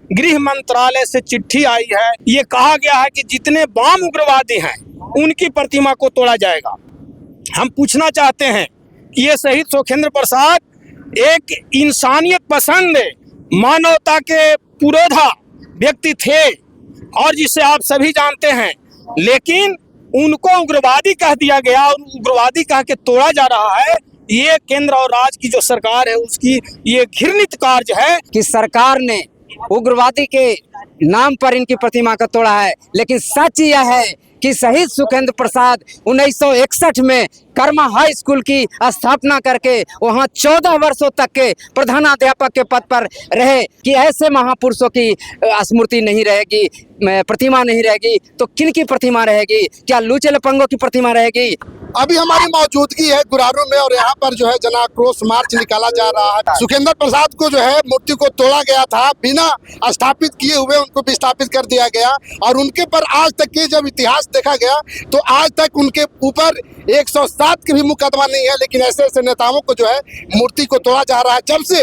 गृह मंत्रालय से चिट्ठी आई है। ये कहा गया है कि जितने बम उग्रवादी हैं उनकी प्रतिमा को तोड़ा जाएगा। हम पूछना चाहते हैं कि ये शहीद सुखेंद्र प्रसाद एक इंसानियत पसंद, मानवता के पुरोधा व्यक्ति थे और जिसे आप सभी जानते हैं, लेकिन उनको उग्रवादी कह दिया गया और उग्रवादी कह के तोड़ा जा रहा है। ये केंद्र और राज्य की जो सरकार है उसकी ये घृणित कार्य है कि सरकार ने उग्रवादी के नाम पर इनकी प्रतिमा को तोड़ा है। लेकिन सच यह है कि शहीद सुखेंद्र प्रसाद 1961 में कर्मा हाई स्कूल की स्थापना करके वहां 14 वर्षों तक के प्रधानाध्यापक के पद पर रहे कि ऐसे महापुरुषों की स्मृति नहीं रहेगी, प्रतिमा नहीं रहेगी तो किन की प्रतिमा रहेगी? क्या लूचे लफंगों की प्रतिमा रहेगी? अभी हमारी मौजूदगी है गुरारू में और यहाँ पर जो है जन आक्रोश मार्च निकाला जा रहा है। सुखेंद्र प्रसाद को जो है मूर्ति को तोड़ा गया था, बिना स्थापित किए हुए उनको विस्थापित कर दिया गया और उनके पर आज तक के जब इतिहास देखा गया तो आज तक उनके ऊपर 107 के भी मुकदमा नहीं है। लेकिन ऐसे ऐसे नेताओं को जो है मूर्ति को तोड़ा जा रहा है। जब से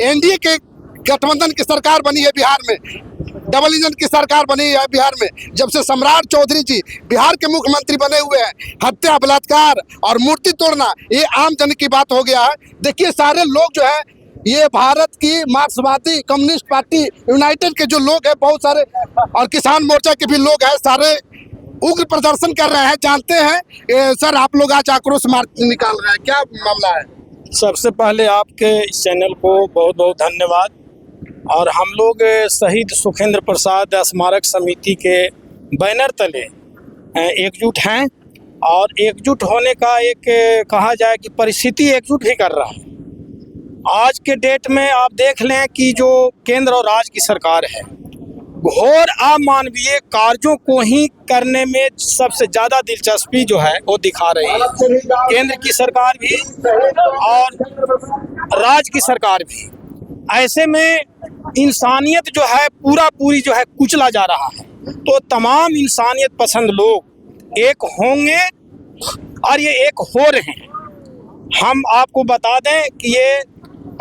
एनडीए के गठबंधन की सरकार बनी है बिहार में, डबल इंजन की सरकार बनी है बिहार में, जब से सम्राट चौधरी जी बिहार के मुख्यमंत्री बने हुए हैं, हत्या, बलात्कार और मूर्ति तोड़ना ये आम जन की बात हो गया है। देखिए सारे लोग जो है ये भारत की मार्क्सवादी कम्युनिस्ट पार्टी यूनाइटेड के जो लोग हैं बहुत सारे और किसान मोर्चा के भी लोग हैं, सारे उग्र प्रदर्शन कर रहे हैं। जानते हैं सर आप लोग आज आक्रोश मार्च निकाल रहे हैं, क्या मामला है? सबसे पहले आपके इस चैनल को बहुत बहुत धन्यवाद। और हम लोग शहीद सुखेंद्र प्रसाद स्मारक समिति के बैनर तले एकजुट हैं और एकजुट होने का एक कहा जाए कि परिस्थिति एकजुट ही कर रहा है। आज के डेट में आप देख लें कि जो केंद्र और राज्य की सरकार है घोर अमानवीय कार्यों को ही करने में सबसे ज़्यादा दिलचस्पी जो है वो दिखा रही है, केंद्र की सरकार भी और राज्य की सरकार भी। ऐसे में इंसानियत जो है पूरी जो है कुचला जा रहा है। तो तमाम इंसानियत पसंद लोग एक होंगे और ये एक हो रहे हैं। हम आपको बता दें कि ये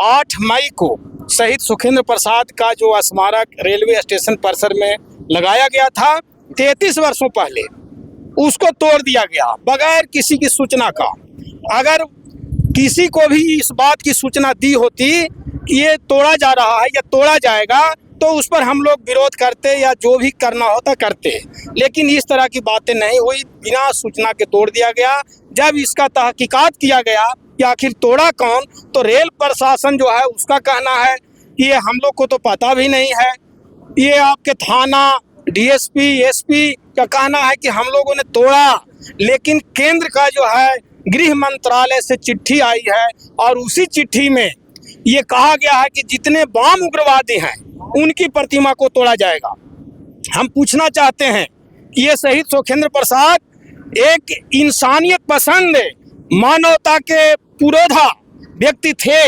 8 मई को शहीद सुखेंद्र प्रसाद का जो स्मारक रेलवे स्टेशन परिसर में लगाया गया था 33 वर्षों पहले, उसको तोड़ दिया गया बगैर किसी की सूचना का। अगर किसी को भी इस बात की सूचना दी होती कि ये तोड़ा जा रहा है या तोड़ा जाएगा तो उस पर हम लोग विरोध करते या जो भी करना होता करते, लेकिन इस तरह की बातें नहीं हुई। बिना सूचना के तोड़ दिया गया। जब इसका तहकीकात किया गया कि आखिर तोड़ा कौन, तो रेल प्रशासन जो है उसका कहना है कि ये हम लोग को तो पता भी नहीं है। ये आपके थाना डीएसपी एसपी का कहना है कि हम लोगों ने तोड़ा। लेकिन केंद्र का जो है गृह मंत्रालय से चिट्ठी आई है और उसी चिट्ठी में ये कहा गया है कि जितने बम उग्रवादी हैं उनकी प्रतिमा को तोड़ा जाएगा। हम पूछना चाहते हैं कि ये शहीद सुखेंद्र प्रसाद एक इंसानियत पसंद, मानवता के पुरोधा व्यक्ति थे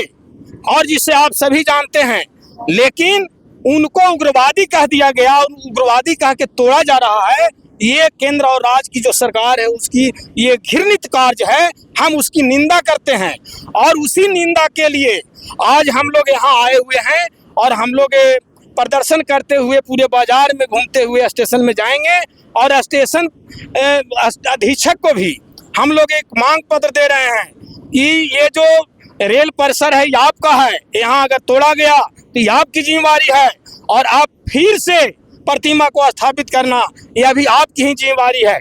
और जिसे आप सभी जानते हैं, लेकिन उनको उग्रवादी कह दिया गया और उग्रवादी कह के तोड़ा जा रहा है। ये केंद्र और राज्य की जो सरकार है उसकी ये घृणित कार्य है। हम उसकी निंदा करते हैं और उसी निंदा के लिए आज हम लोग यहाँ आए हुए हैं और हम लोग प्रदर्शन करते हुए पूरे बाजार में घूमते हुए स्टेशन में जाएंगे और स्टेशन अधीक्षक को भी हम लोग एक मांग पत्र दे रहे हैं कि ये जो रेल परिसर है ये आपका है, यहाँ अगर तोड़ा गया तो ये आपकी जिम्मेवारी है और आप फिर से प्रतिमा को स्थापित करना यह भी आपकी ही जिम्मेवारी है।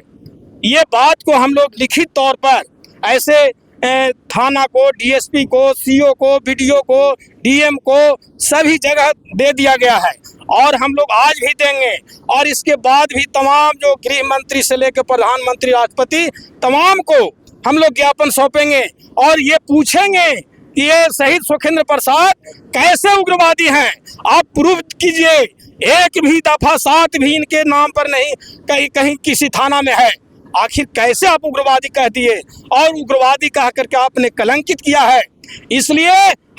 ये बात को हम लोग लिखित तौर पर ऐसे थाना को, डीएसपी को, सीओ को, बीडीओ को, डीएम को सभी जगह दे दिया गया है और हम लोग आज भी देंगे। और इसके बाद भी तमाम जो गृह मंत्री से लेकर प्रधानमंत्री, राष्ट्रपति, तमाम को हम लोग ज्ञापन सौंपेंगे और ये पूछेंगे कि ये शहीद सुखेंद्र प्रसाद कैसे उग्रवादी हैं, आप प्रूव कीजिए। एक भी दफा 7 भी इनके नाम पर नहीं कहीं किसी थाना में है। आखिर कैसे आप उग्रवादी कह दिए और उग्रवादी कह करके आपने कलंकित किया है। इसलिए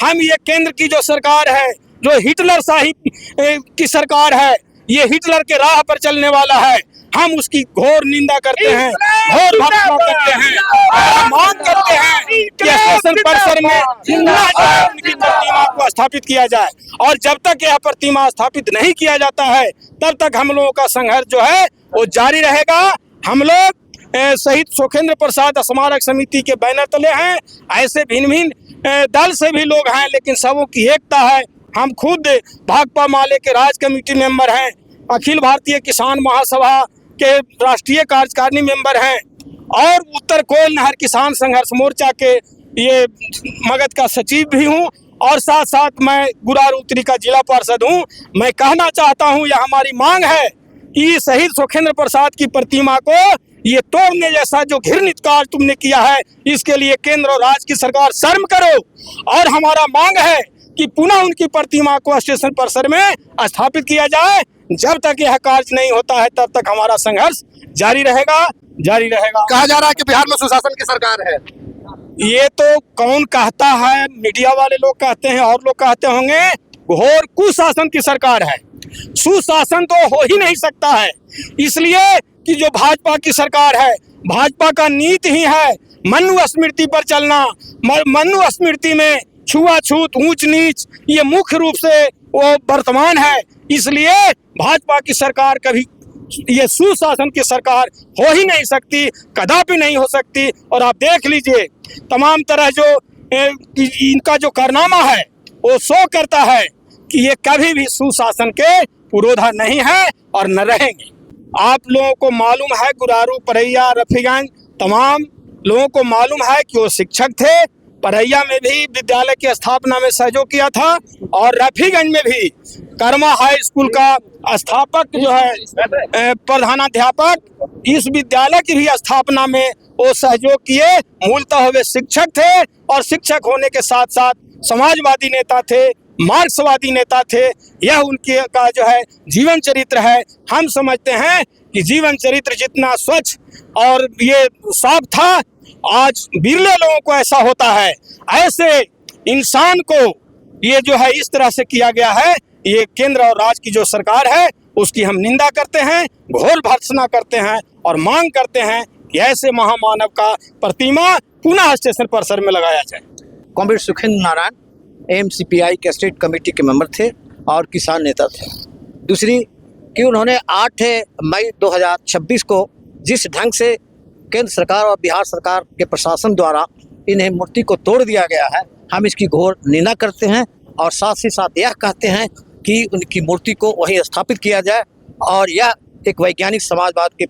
हम ये केंद्र की जो सरकार है, जो हिटलर शाही की सरकार है, ये हिटलर के राह पर चलने वाला है। हम उसकी घोर निंदा करते हैं, घोर भर्त्सना करते हैं और मांग करते हैं कि स्टेशन परिसर में पुनः जो है उनकी प्रतिमा को स्थापित किया जाए। और जब तक यह प्रतिमा स्थापित नहीं किया जाता है तब तक हम लोगों का संघर्ष जो है वो जारी रहेगा। हम लोग शहीद सुखेंद्र प्रसाद स्मारक समिति के बैनर तले हैं। ऐसे भिन्न भिन्न दल से भी लोग हैं, लेकिन सबों की एकता है। हम खुद भाकपा माले के राज कमेटी मेंबर हैं, अखिल भारतीय किसान महासभा के राष्ट्रीय कार्यकारिणी मेंबर हैं और उत्तर कोयल नहर किसान संघर्ष मोर्चा के ये मगध का सचिव भी हूँ और साथ साथ मैं गुरारू उत्तरी का जिला पार्षद हूँ। मैं कहना चाहता हूँ, यह हमारी मांग है कि शहीद सुखेंद्र प्रसाद की प्रतिमा को ये तोड़ने जैसा जो घृणित कार्य तुमने किया है, इसके लिए केंद्र और राज्य की सरकार शर्म करो। और हमारा मांग है कि पुनः उनकी प्रतिमा को स्टेशन परिसर में स्थापित किया जाए। जब तक यह कार्य नहीं होता है तब तक हमारा संघर्ष जारी रहेगा। कहा जा रहा है कि बिहार में सुशासन की सरकार है। ये तो कौन कहता है, मीडिया वाले लोग कहते हैं और लोग कहते होंगे। घोर कुशासन की सरकार है, सुशासन तो हो ही नहीं सकता है। इसलिए कि जो भाजपा की सरकार है, भाजपा का नीति ही है मनु स्मृति पर चलना। मनु स्मृति में छुआछूत, ऊंच नीच ये मुख्य रूप से वो वर्तमान है। इसलिए भाजपा की सरकार कभी ये सुशासन की सरकार हो ही नहीं सकती, कदापि नहीं हो सकती। और आप देख लीजिए तमाम तरह जो इनका जो कारनामा है वो शो करता है कि ये कभी भी सुशासन के पुरोधा नहीं है और न रहेंगे। आप लोगों को मालूम है, गुरारू, परैया, रफीगंज तमाम लोगों को मालूम है कि वो शिक्षक थे। परैया में भी विद्यालय की स्थापना में सहयोग किया था और रफीगंज में भी कर्मा हाई स्कूल का स्थापक जो है प्रधानाध्यापक, इस विद्यालय की भी स्थापना में वो सहयोग किए। मूलतः वे शिक्षक थे और शिक्षक होने के साथ साथ समाजवादी नेता थे, मार्क्सवादी नेता थे। यह उनके का जो है जीवन चरित्र है। हम समझते हैं कि जीवन चरित्र जितना स्वच्छ और ये साफ था, आज बिरले लोगों को ऐसा होता है। ऐसे इंसान को ये जो है इस तरह से किया गया है। ये केंद्र और राज्य की जो सरकार है उसकी हम निंदा करते हैं, घोर भर्त्सना करते हैं और मांग करते हैं कि ऐसे महामानव का प्रतिमा पुनः स्टेशन परिसर में लगाया जाए। कॉमरेड सुखेंद्र नारायण एमसीपीआई के स्टेट कमेटी के मेंबर थे और किसान नेता थे। दूसरी कि उन्होंने 8 मई 2026 को जिस ढंग से केंद्र सरकार और बिहार सरकार के प्रशासन द्वारा इन्हें मूर्ति को तोड़ दिया गया है, हम इसकी घोर निंदा करते हैं और साथ ही साथ यह कहते हैं कि उनकी मूर्ति को वहीं स्थापित किया जाए। और यह एक वैज्ञानिक समाजवाद के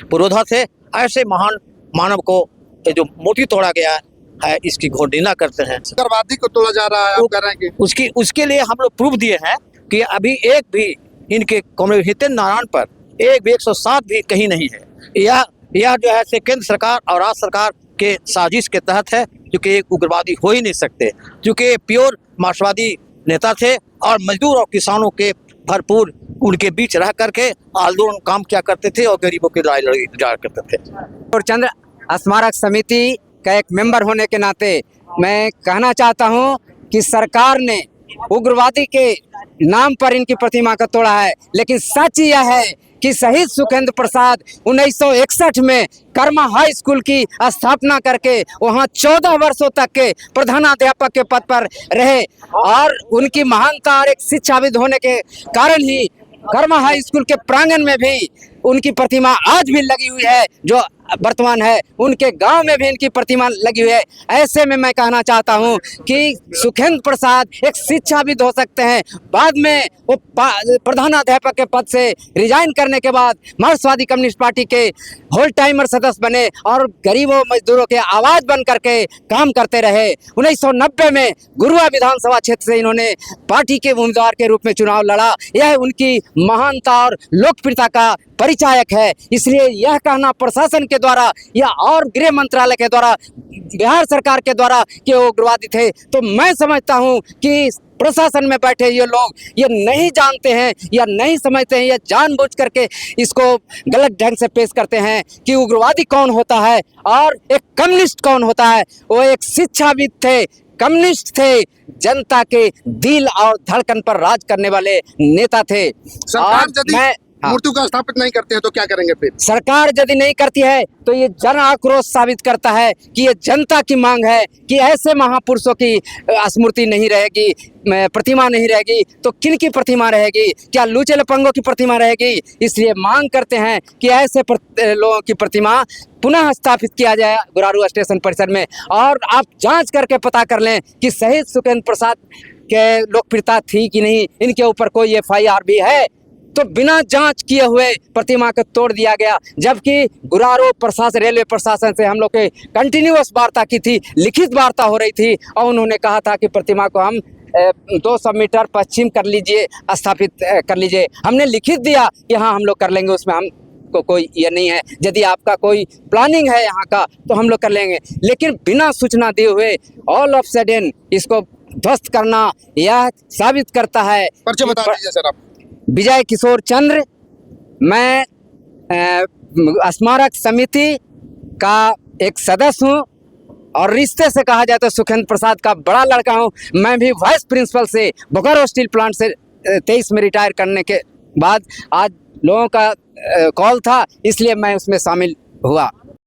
पुरोधा थे। ऐसे महान मानव को जो मूर्ति तोड़ा गया है इसकी घोर निंदा करते हैं। उग्रवादी को तोड़ा जा रहा है, आप कह रहे हैं कि उसके लिए हम लोग प्रूफ दिए हैं कि अभी एक भी इनके कॉमरेड हितेंद्र नारायण पर एक भी 107 भी कहीं नहीं है। यह जो है से केंद्र सरकार और राज्य सरकार के साजिश के तहत है, क्योंकि एक उग्रवादी हो ही नहीं सकते, क्योंकि प्योर मार्क्सवादी नेता थे और मजदूर और किसानों के भरपूर उनके बीच रह करके आंदोलन काम किया करते थे और गरीबों की लड़ाई लड़ा करते थे। और चंद्र स्मारक समिति का एक मेंबर होने के नाते मैं कहना चाहता हूं कि सरकार ने उग्रवादी के नाम पर इनकी प्रतिमा को तोड़ा है, लेकिन सच यह है कि शहीद सुखेंद्र प्रसाद 1961 में कर्मा हाई स्कूल की स्थापना करके वहां 14 वर्षों तक के प्रधानाध्यापक के पद पर रहे और उनकी महानता और एक शिक्षाविद होने के कारण ही कर्मा हाई स्कूल के प्रांगण में भी उनकी प्रतिमा आज भी लगी हुई है, जो वर्तमान है। उनके गांव में भी इनकी प्रतिमा लगी हुई है। ऐसे में मैं कहना चाहता हूं कि सुखेंद्र प्रसाद एक शिक्षाविद हो सकते हैं, बाद में वो प्रधानाध्यापक के पद से रिजाइन करने के बाद मार्क्सवादी कम्युनिस्ट पार्टी के होल टाइमर सदस्य बने और गरीबों मजदूरों के आवाज बन करके काम करते रहे। 1990 में गुरुआ विधानसभा क्षेत्र से इन्होंने पार्टी के उम्मीदवार के रूप में चुनाव लड़ा। यह उनकी महानता और लोकप्रियता का परिचायक है। इसलिए यह कहना प्रशासन के द्वारा या और गृह मंत्रालय के द्वारा, बिहार सरकार के द्वारा कि वो उग्रवादी थे, तो मैं समझता हूं कि प्रशासन में बैठे ये लोग ये नहीं जानते हैं या नहीं समझते हैं या जानबूझ करके इसको गलत ढंग से पेश करते हैं कि उग्रवादी कौन होता है और एक कम्युनिस्ट कौन होता है। वो एक शिक्षाविद थे, कम्युनिस्ट थे, जनता के दिल और धड़कन पर राज करने वाले नेता थे। सरकार यदि हाँ। मूर्ति को स्थापित नहीं करते हैं तो क्या करेंगे फिर? सरकार यदि नहीं करती है तो ये जन आक्रोश साबित करता है कि ये जनता की मांग है कि ऐसे महापुरुषों की स्मृति नहीं रहेगी, प्रतिमा नहीं रहेगी तो किन की प्रतिमा रहेगी? क्या लूचे लपंगों की प्रतिमा रहेगी? इसलिए मांग करते हैं कि ऐसे लोगों की प्रतिमा पुनः स्थापित किया जाए गुरारू स्टेशन परिसर में। और आप जांच करके पता कर लें कि शहीद सुखेंद्र प्रसाद के लोकप्रियता थी कि नहीं, इनके ऊपर कोई FIR भी है। तो बिना जांच किए हुए प्रतिमा को तोड़ दिया गया, जबकि गुरारू प्रशासन, रेलवे प्रशासन से हम लोग के कंटिन्यूअस वार्ता की थी, लिखित वार्ता हो रही थी और उन्होंने कहा था कि प्रतिमा को हम 200 मीटर पश्चिम कर लीजिए, स्थापित कर लीजिए। हमने लिखित दिया कि हाँ हम लोग कर लेंगे, उसमें हम को कोई ये नहीं है, यदि आपका कोई प्लानिंग है यहाँ का तो हम लोग कर लेंगे। लेकिन बिना सूचना दिए हुए ऑल ऑफ सडन इसको ध्वस्त करना यह साबित करता है। परिचय बता दीजिए सर आप। विजय किशोर चंद्र, मैं स्मारक समिति का एक सदस्य हूँ और रिश्ते से कहा जाए तो सुखेंद्र प्रसाद का बड़ा लड़का हूँ। मैं भी वाइस प्रिंसिपल से बोकारो स्टील प्लांट से 23 में रिटायर करने के बाद आज लोगों का कॉल था, इसलिए मैं उसमें शामिल हुआ।